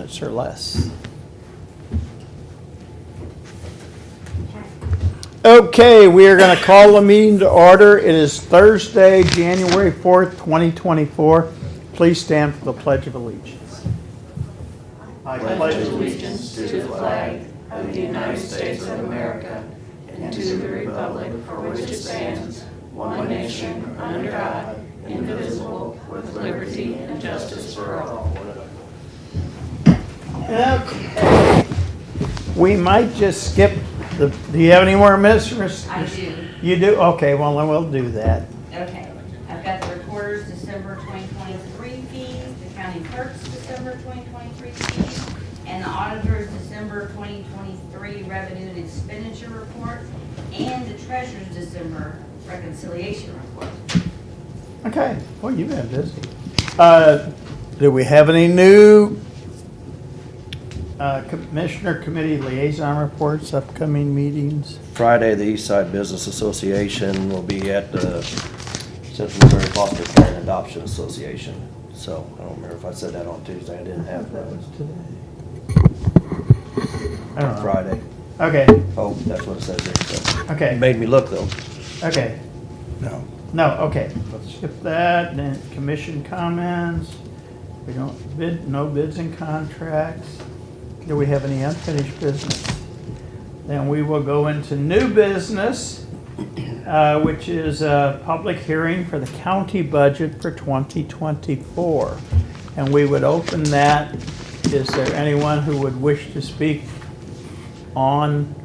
minutes or less. Okay, we are going to call the meeting to order. It is Thursday, January 4th, 2024. Please stand for the Pledge of Allegiance. I pledge allegiance to the flag of the United States of America and to the republic for which it stands, one nation, under God, indivisible, with liberty and justice for all. Okay. We might just skip the, do you have any more, Mr.? I do. You do? Okay, well, then we'll do that. Okay. I've got the recorder's December 2023 fees, the county clerk's December 2023 fees, and the auditor's December 2023 revenue and expenditure report, and the treasurer's December reconciliation report. Okay, well, you've been busy. Do we have any new Commissioner Committee liaison reports, upcoming meetings? Friday, the East Side Business Association will be at the Central Missouri Foster Care and Adoption Association. So, I don't remember if I said that on Tuesday, I didn't have that. was today. I don't know. Friday. Okay, Oh, that's what it says here, so. okay, It made me look though. okay. No. No, okay, let's skip that, then commission comments. We don't no bids and contracts. Do we have any unfinished business? Then we will go into new business, which is a public hearing for the county budget for 2024. And we would open that. Is there anyone who would wish to speak on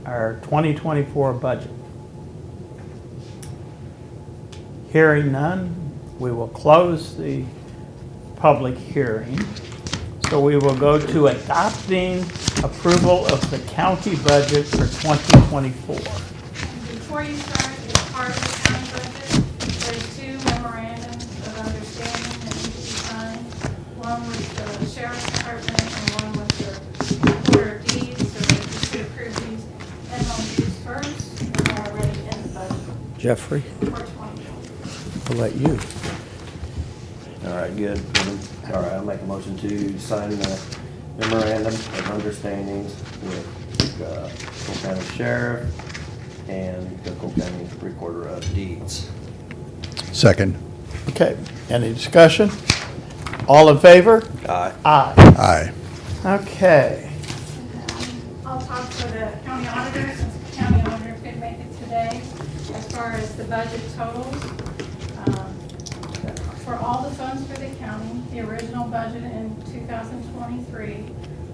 our 2024 budget? Hearing none, we will close the public hearing. So we will go to adopting approval of the county budget for 2024. Before you start, as part of the county budget, there's two memorandums of understanding that need to be signed. One with the sheriff's department and one with the recorder of deeds, so that you should approve these MOUs first, and they're already in the budget Jeffrey, for 2020. I'll let you. All right, good. All right, I'll make a motion to sign the memorandum of understandings with Cole County Sheriff and the Cole County Recorder of Deeds. Second. Okay, any discussion? All in favor? Aye. Aye. Aye. Okay. I'll talk to the county auditor, since the county auditor couldn't make it today, as far as the budget totals. For all the funds for the county, the original budget in 2023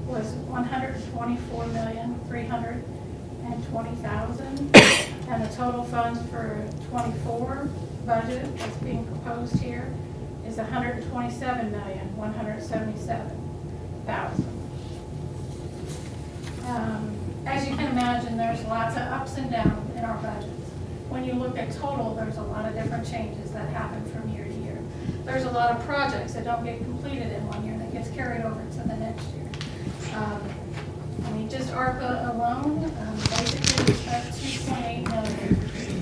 was $124,320,000. And the total funds for 24 budget that's being proposed here is $127,177,000. As you can imagine, there's lots of ups and downs in our budgets. When you look at total, there's a lot of different changes that happen from year to year. There's a lot of projects that don't get completed in one year that gets carried over to the next year. I mean, just ARPA alone, basically we spent $2.8 million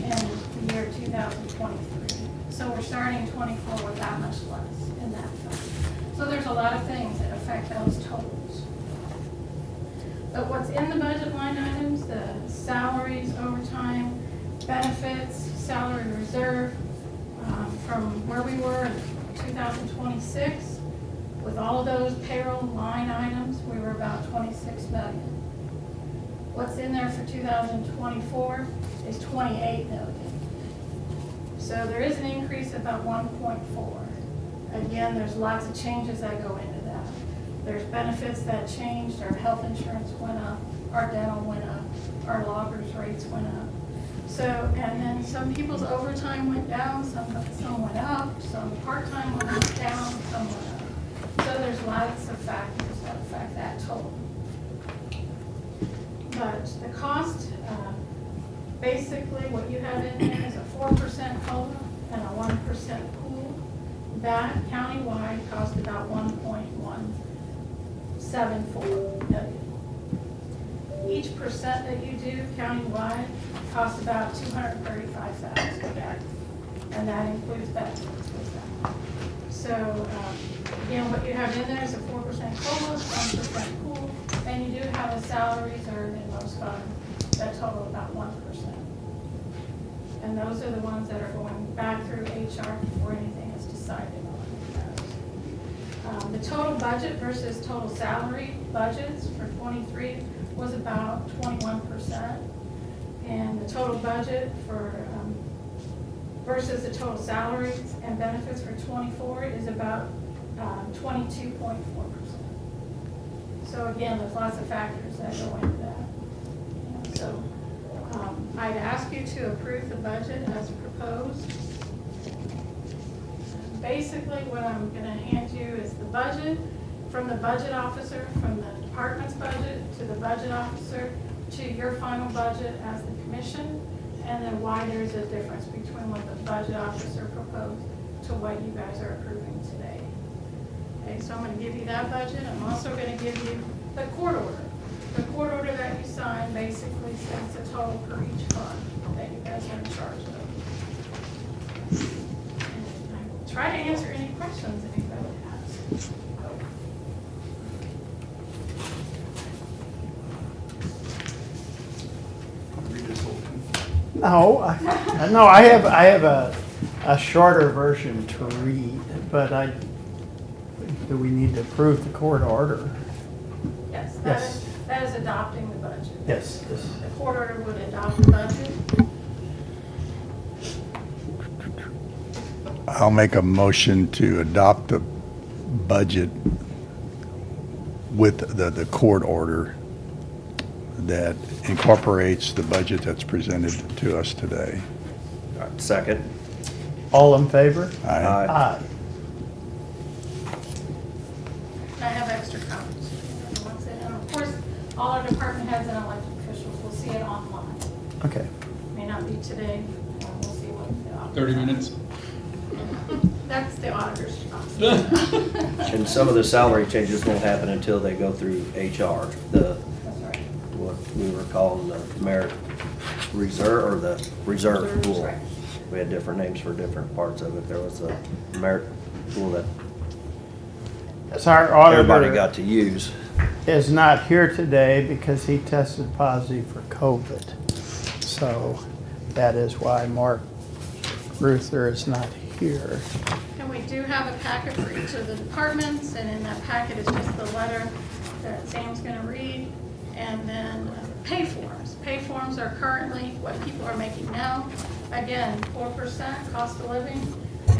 in the year 2023. So we're starting 24 with that much less in that fund. So there's a lot of things that affect those totals. But what's in the budget line items, the salaries, overtime, benefits, salary reserve, from where we were in 2026, with all of those payroll line items, we were about 26 million. What's in there for 2024 is 28 million. So there is an increase of about 1.4. Again, there's lots of changes that go into that. There's benefits that changed, our health insurance went up, our dental went up, our loggers rates went up. So, and then some people's overtime went down, some went up, some part-time went down, some went up. So there's lots of factors that affect that total. But the cost, basically what you have in there is a 4% COLA and a 1% pool. That countywide cost about $1.174 million. Each percent that you do countywide costs about $235,000, and that includes benefits with that. So again, what you have in there is a 4% COLA, 1% pool, and you do have a salary reserve in most funds that total about 1%. And those are the ones that are going back through HR before anything is decided on. The total budget versus total salary budgets for '23 was about 21%. And the total budget for, versus the total salaries and benefits for '24 is about 22.4%. So again, there's lots of factors that go into that. So I'd ask you to approve the budget as proposed. Basically, what I'm going to hand you is the budget from the budget officer, from the department's budget to the budget officer to your final budget as the commission, and then why there's a difference between what the budget officer proposed to what you guys are approving today. Okay, so I'm going to give you that budget. I'm also going to give you the court order. The court order that you sign basically sets the total for each fund that you guys are in charge of. And I will try to answer any questions anybody has. No, I have a shorter version to read, but do we need to approve the court order? Yes, Yes. that is adopting the budget. Yes, The court order would adopt the budget. I'll make a motion to adopt the budget with the court order that incorporates the budget that's presented to us today. All right, second. all in favor? Aye. Aye. I have extra copies. And of course, all our department heads and elected officials will see it online. Okay. May not be today, we'll see what the auditor. 30 minutes. That's the auditor's job. And some of the salary changes won't happen until they go through HR. That's right. What we were calling the merit reserve, or the reserve pool. Right. We had different names for different parts of it. There was a merit pool that As our everybody auditor got to use. is not here today because he tested positive for COVID. So that is why Mark Ruther is not here. And we do have a packet for each of the departments, and in that packet is just the letter that Sam's gonna read, and then pay forms. Pay forms are currently what people are making now. Again, 4% cost of living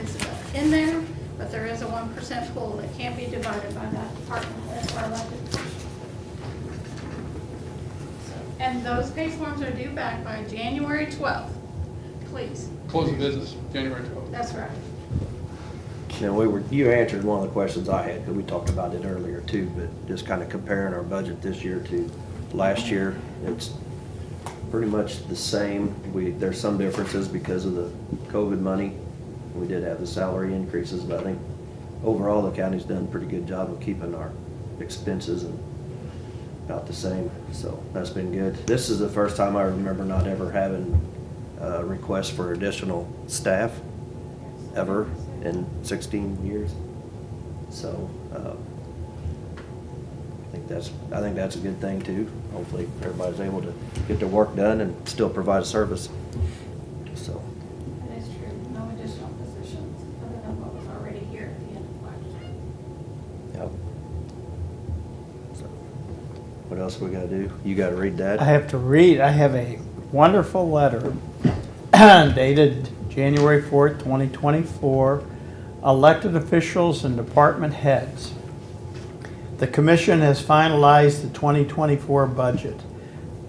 is in there, but there is a 1% pool that can't be divided by that department. That's why I left it. And those pay forms are due back by January 12th, please. Close of business, January 12th. That's right. Now, you answered one of the questions I had, because we talked about it earlier too, but just kind of comparing our budget this year to last year, it's pretty much the same. There's some differences because of the COVID money. We did have the salary increases, but I think overall the county's done a pretty good job of keeping our expenses and about the same, so that's been good. This is the first time I remember not ever having a request for additional staff ever in 16 years. So I think that's a good thing too. Hopefully everybody's able to get their work done and still provide a service. So That is true. No additional positions other than what was already here at the end of last year. yep. So what else we gotta do? You gotta read that. I have to read, I have a wonderful letter dated January 4th, 2024. Elected officials and department heads. The commission has finalized the 2024 budget.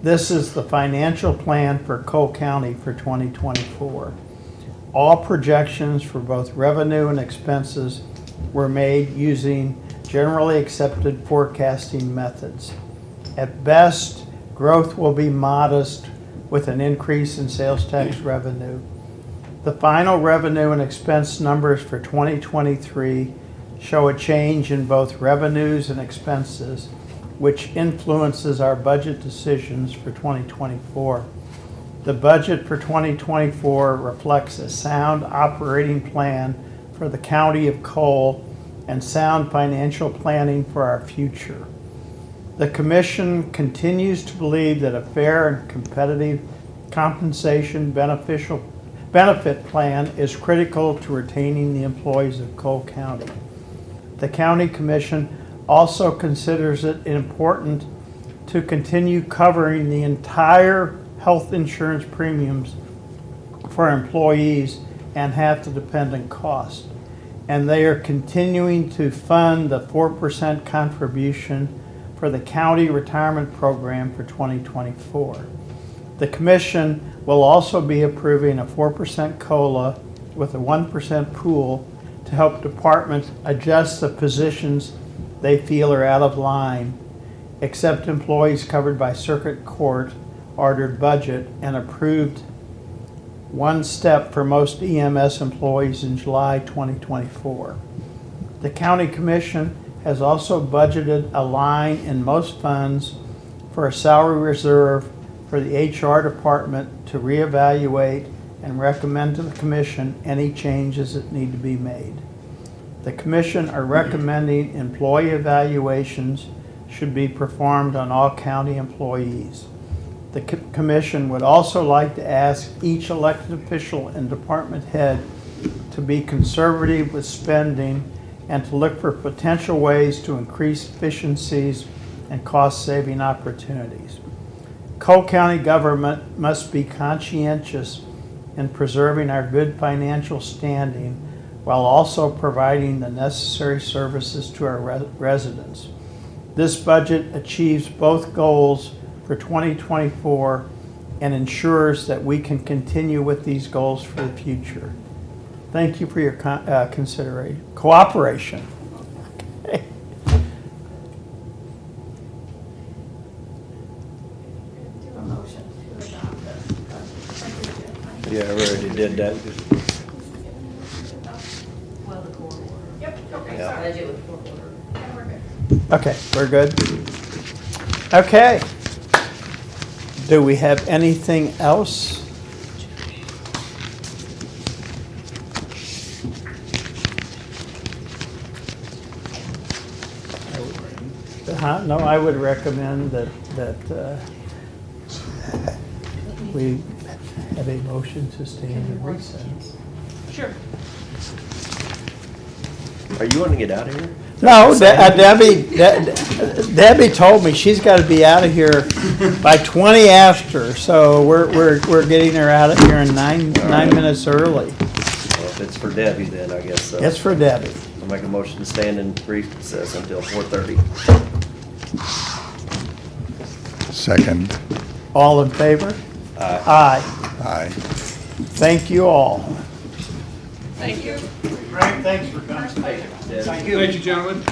This is the financial plan for Cole County for 2024. All projections for both revenue and expenses were made using generally accepted forecasting methods. At best, growth will be modest with an increase in sales tax revenue. The final revenue and expense numbers for 2023 show a change in both revenues and expenses, which influences our budget decisions for 2024. The budget for 2024 reflects a sound operating plan for the County of Cole and sound financial planning for our future. The commission continues to believe that a fair and competitive compensation benefit plan is critical to retaining the employees of Cole County. The county commission also considers it important to continue covering the entire health insurance premiums for employees and half the dependent cost. And they are continuing to fund the 4% contribution for the county retirement program for 2024. The commission will also be approving a 4% COLA with a 1% pool to help departments adjust the positions they feel are out of line, except employees covered by circuit court ordered budget and approved one step for most EMS employees in July 2024. The county commission has also budgeted a line in most funds for a salary reserve for the HR department to reevaluate and recommend to the commission any changes that need to be made. The commission are recommending employee evaluations should be performed on all county employees. The commission would also like to ask each elected official and department head to be conservative with spending and to look for potential ways to increase efficiencies and cost-saving opportunities. Cole County government must be conscientious in preserving our good financial standing while also providing the necessary services to our residents. This budget achieves both goals for 2024 and ensures that we can continue with these goals for the future. Thank you for your cooperation. Okay. Do a motion to adopt the. Yeah, I already did that. Well, the court order. Yep, okay, Yeah. sorry. Budget with court order. Yeah, we're good. Okay, we're good. Okay. Do we have anything else? No, I would recommend that we have a motion to stand in recess. Sure. Are you wanting to get out of here? No, Debbie told me she's got to be out of here by 20 after, so we're getting her out of here in nine minutes early. Well, if it's for Debbie, then I guess so. It's for Debbie. I'll make a motion to stand in recess until 4:30. Second. All in favor? Aye. Aye. Aye. Thank you all. Thank you. Frank, thanks for coming. Thank you, gentlemen.